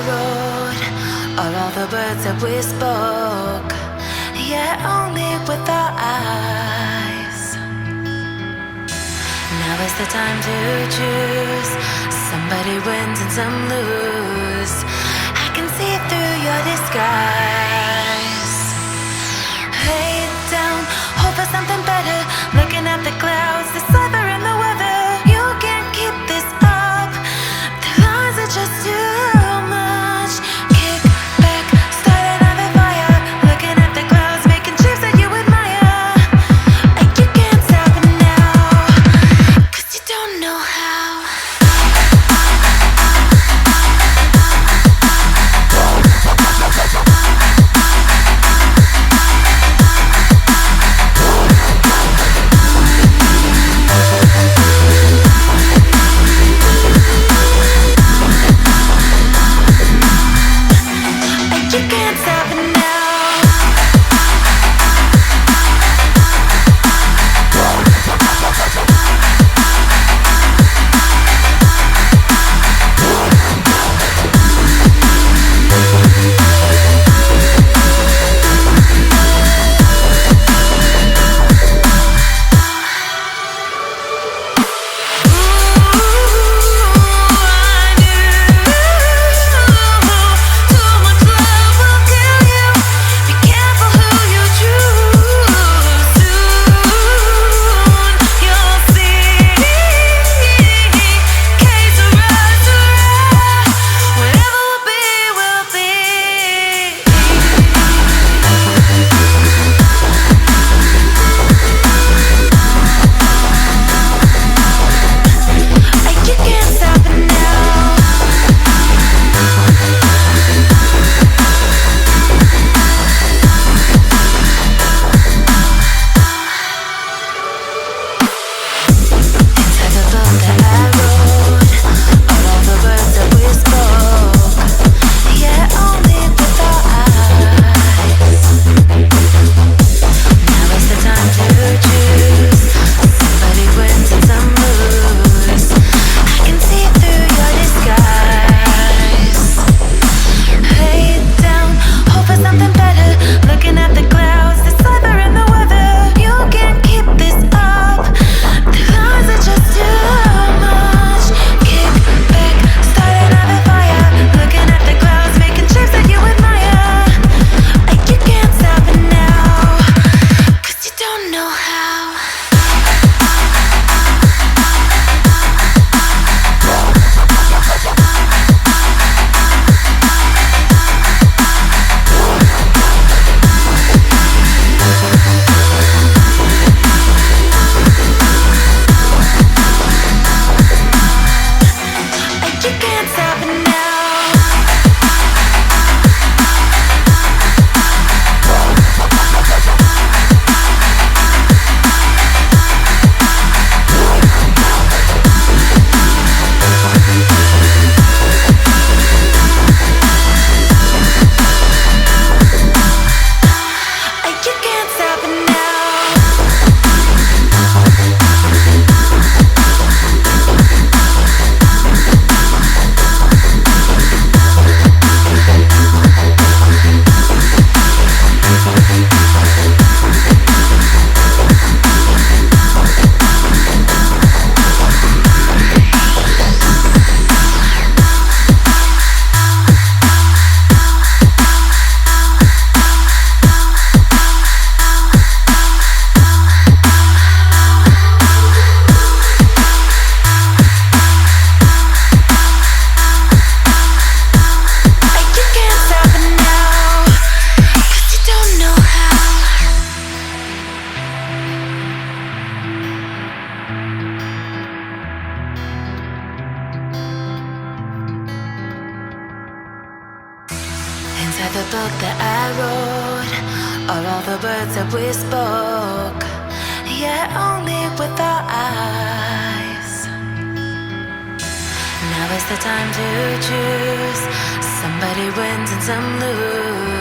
wrote are all the words that we spoke, yet only with our eyes. Now is the time to choose. Somebody wins and some lose. I can see through your disguise. Lay down, hope for something better. Looking at the clouds, decipher in the weather. You can't keep this up. The lies are just too much. Kick back, start another fire. Looking at the clouds, making shapes that you admire. And you can't stop it now, 'cause you don't know how. You can't stop it now. Inside the book that I wrote are all the words that we spoke, yet only with our eyes. Now is the time to choose. Somebody wins and some lose.